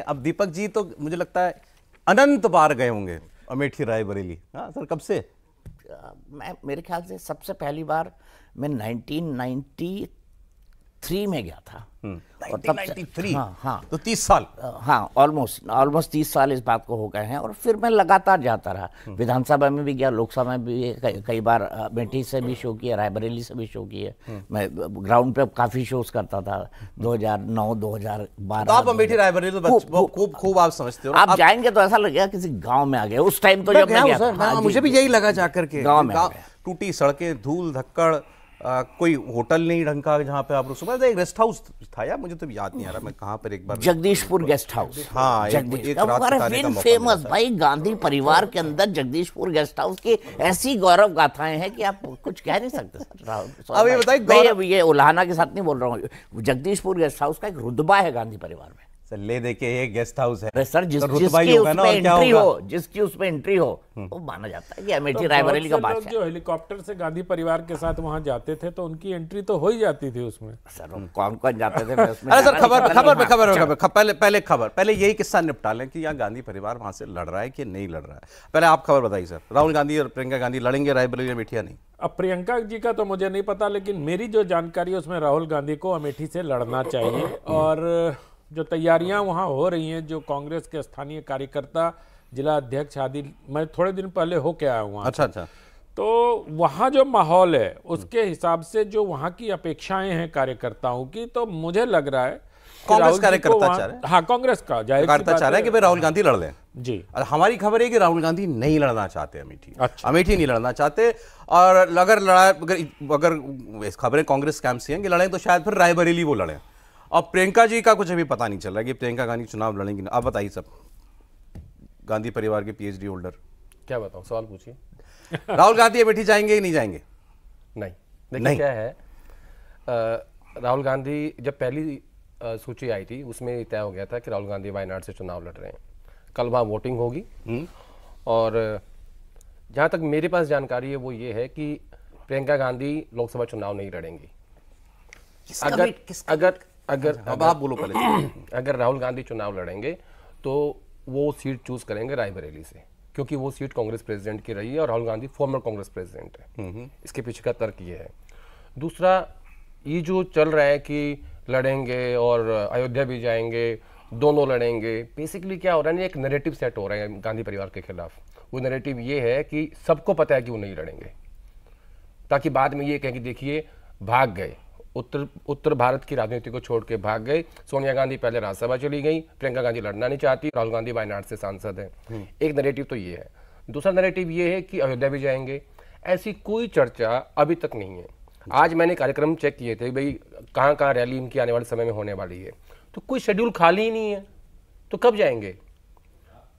अब दीपक जी तो मुझे लगता है अनंत बार गए होंगे अमेठी रायबरेली। हाँ सर, कब से? मैं मेरे ख्याल से सबसे पहली बार मैं 1993 में गया था। 1993? हाँ हाँ, तो 30 साल। हाँ, ऑलमोस्ट 30 साल इस बात को हो गए हैं। और फिर मैं लगातार जाता रहा, विधानसभा में भी गया, लोकसभा में भी कई बार अमेठी से भी शो किया, रायबरेली से भी शो किए। मैं ग्राउंड पे काफी शोज करता था 2009 2012। तो आप अमेठी रायबरेली तो खूब आप समझते हो। आप जाएंगे तो ऐसा लगेगा किसी गांव में आ गए उस टाइम। तो जब मैं गया था, मुझे भी यही लगा जाकर के, गांव में टूटी सड़कें, धूल धक्कड़, कोई होटल नहीं ढंग का जहाँ पे आप रुक सकते। एक रेस्ट हाउस था यार, मुझे तो याद नहीं आ रहा मैं कहाँ पर एक बार। Jagdishpur guest house. हाँ, एक रात बिताने का मौका फेमस भाई, गांधी परिवार के अंदर जगदीशपुर गेस्ट हाउस की ऐसी गौरव गाथाएं हैं कि आप कुछ कह नहीं सकते सर। अब ये बताइए, ये उल्हाना के साथ नहीं बोल रहा हूँ, जगदीशपुर गेस्ट हाउस का एक रुतबा है गांधी परिवार में। सर ले देखे ये गेस्ट हाउस है सर, जिसकी उसमें एंट्री हो वो माना जाता है कि अमेठी रायबरेली का बादशाह। जो हेलीकॉप्टर से गांधी परिवार के साथ वहां जाते थे तो उनकी एंट्री तो हो ही जाती थी उसमें। सर कौन कौन जाते थे? अरे सर पहले यही किस्सा निपटा लें कि यहाँ गांधी परिवार वहां से लड़ रहा है कि नहीं लड़ रहा है। पहले आप खबर बताइए सर, राहुल गांधी और प्रियंका गांधी लड़ेंगे रायबरेली अमेठी या नहीं? अब प्रियंका जी का तो मुझे नहीं पता, लेकिन मेरी जो जानकारी है उसमें राहुल गांधी को अमेठी से लड़ना चाहिए। और जो तैयारियां वहां हो रही हैं, जो कांग्रेस के स्थानीय कार्यकर्ता, जिला अध्यक्ष आदि, मैं थोड़े दिन पहले होके आया हूँ। अच्छा। तो वहाँ जो माहौल है उसके हिसाब से जो वहाँ की अपेक्षाएं हैं कार्यकर्ताओं की, तो मुझे लग रहा है कांग्रेस कार्यकर्ता चाह रहे हैं। हाँ, कांग्रेस का कार्यकर्ता चाह रहे हैं कि भाई राहुल गांधी लड़ लें जी। हमारी खबर है कि राहुल गांधी नहीं लड़ना चाहते अमेठी। अच्छा। अमेठी नहीं लड़ना चाहते, और अगर खबरें कांग्रेस कैंप से हैं कि लड़ें तो शायद फिर रायबरेली वो लड़ें। और प्रियंका जी का कुछ अभी पता नहीं चल रहा है कि प्रियंका गांधी चुनाव लड़ेंगी ना। आप बताइए सब, गांधी परिवार के पीएचडी होल्डर। क्या बताऊं, सवाल पूछिए। राहुल गांधी अमेठी जाएंगे कि नहीं जाएंगे? नहीं, देखिए क्या है, राहुल गांधी जब पहली सूची आई थी उसमें तय हो गया था कि राहुल गांधी वायनाड से चुनाव लड़ रहे हैं। कल वहाँ वोटिंग होगी और जहाँ तक मेरे पास जानकारी है वो ये है कि प्रियंका गांधी लोकसभा चुनाव नहीं लड़ेंगी। अगर अब आप बोलो पहले। अगर राहुल गांधी चुनाव लड़ेंगे तो वो सीट चूज करेंगे रायबरेली से, क्योंकि वो सीट कांग्रेस प्रेसिडेंट की रही है और राहुल गांधी फॉर्मर कांग्रेस प्रेसिडेंट है। इसके पीछे का तर्क ये है। दूसरा, ये जो चल रहा है कि लड़ेंगे और अयोध्या भी जाएंगे, दोनों लड़ेंगे, बेसिकली क्या हो रहा है ना, एक नैरेटिव सेट हो रहा है गांधी परिवार के खिलाफ। वो नैरेटिव ये है कि सबको पता है कि वो नहीं लड़ेंगे, ताकि बाद में ये कहें कि देखिए भाग गए, उत्तर भारत की राजनीति को छोड़ के भाग गए। सोनिया गांधी पहले राज्यसभा चली गई, प्रियंका गांधी लड़ना नहीं चाहती, राहुल गांधी वायनाड से सांसद हैं। एक नैरेटिव तो ये है। दूसरा नैरेटिव ये है कि अयोध्या भी जाएंगे। ऐसी कोई चर्चा अभी तक नहीं है। आज मैंने कार्यक्रम चेक किए थे, भाई कहाँ कहाँ रैली इनकी आने वाले समय में होने वाली है, तो कोई शेड्यूल खाली ही नहीं है, तो कब जाएंगे?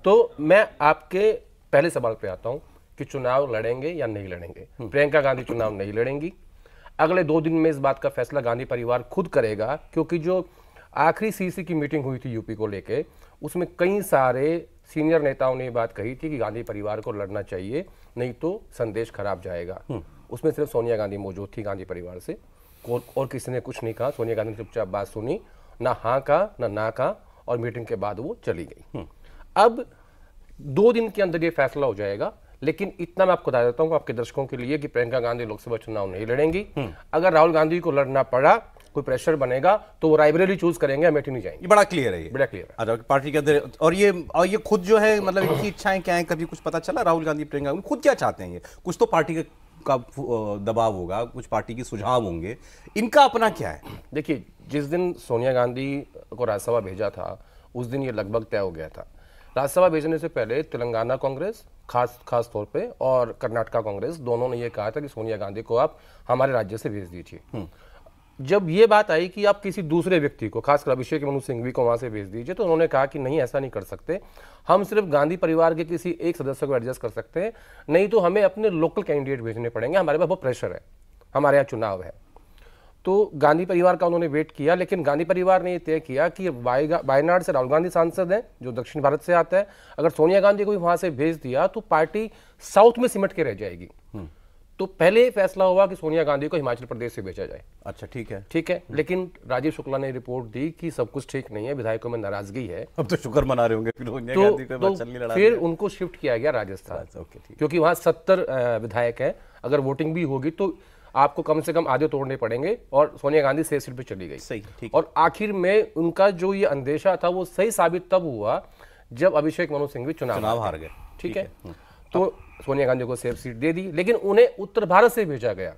तो मैं आपके पहले सवाल पे आता हूँ कि चुनाव लड़ेंगे या नहीं लड़ेंगे। प्रियंका गांधी चुनाव नहीं लड़ेंगी। अगले 2 दिन में इस बात का फैसला गांधी परिवार खुद करेगा, क्योंकि जो आखिरी सीसी की मीटिंग हुई थी यूपी को लेके, उसमें कई सारे सीनियर नेताओं ने ये बात कही थी कि गांधी परिवार को लड़ना चाहिए, नहीं तो संदेश खराब जाएगा। उसमें सिर्फ सोनिया गांधी मौजूद थी गांधी परिवार से, और किसी ने कुछ नहीं कहा। सोनिया गांधी ने चुपचाप बात सुनी, ना हाँ कहा ना ना कहा, और मीटिंग के बाद वो चली गई। अब 2 दिन के अंदर ये फैसला हो जाएगा। लेकिन इतना मैं आपको बता देता हूँ आपके दर्शकों के लिए कि प्रियंका गांधी लोकसभा चुनाव नहीं लड़ेंगी। अगर राहुल गांधी को लड़ना पड़ा, कोई प्रेशर बनेगा, तो वो रायबरेली चूज करेंगे, अमेठी नहीं जाएंगे। ये बड़ा क्लियर है, ये बड़ा क्लियर है। अच्छा, पार्टी के अंदर। और ये खुद जो है, मतलब इनकी इच्छाएं क्या है, कभी कुछ पता चला? राहुल गांधी प्रियंका खुद क्या चाहते हैं? ये कुछ तो पार्टी का दबाव होगा, कुछ पार्टी के सुझाव होंगे, इनका अपना क्या है? देखिए, जिस दिन सोनिया गांधी को राज्यसभा भेजा था उस दिन ये लगभग तय हो गया था। राज्यसभा भेजने से पहले तेलंगाना कांग्रेस खास तौर पे और कर्नाटका कांग्रेस दोनों ने ये कहा था कि सोनिया गांधी को आप हमारे राज्य से भेज दीजिए। जब ये बात आई कि आप किसी दूसरे व्यक्ति को, खासकर अभिषेक मनु सिंघवी को वहां से भेज दीजिए, तो उन्होंने कहा कि नहीं, ऐसा नहीं कर सकते, हम सिर्फ गांधी परिवार के किसी एक सदस्य को एडजस्ट कर सकते हैं, नहीं तो हमें अपने लोकल कैंडिडेट भेजने पड़ेंगे, हमारे पास बहुत प्रेशर है, हमारे यहाँ चुनाव है। तो गांधी परिवार का उन्होंने वेट किया, लेकिन गांधी परिवार ने ये तय किया कि वायनाड से राहुल गांधी सांसद हैं, जो दक्षिण भारत से आता है, अगर सोनिया गांधी को भी वहां से भेज दिया तो पार्टी साउथ में सिमट के रह जाएगी। तो पहले ही फैसला हुआ कि सोनिया गांधी को हिमाचल प्रदेश से भेजा जाए। अच्छा, ठीक है। ठीक है, लेकिन राजीव शुक्ला ने रिपोर्ट दी कि सब कुछ ठीक नहीं है, विधायकों में नाराजगी है। अब तो शुक्र मना रहे होंगे फिर सोनिया गांधी को हिमाचल नहीं लड़ा फिर दिया। उनको शिफ्ट किया गया राजस्थान, ओके, ठीक। क्योंकि वहां 70 विधायक हैं। अगर वोटिंग भी होगी तो आपको कम से कम आधे तोड़ने पड़ेंगे, और सोनिया गांधी 6 सीट पे चली गई। सही, ठीक। और आखिर में उनका जो ये अंदेशा था वो सही साबित तब हुआ जब अभिषेक मनु सिंघवी चुनाव हार गए। ठीक है, तो सोनिया गांधी को सेफ सीट दे दी, लेकिन उन्हें उत्तर भारत से भेजा गया।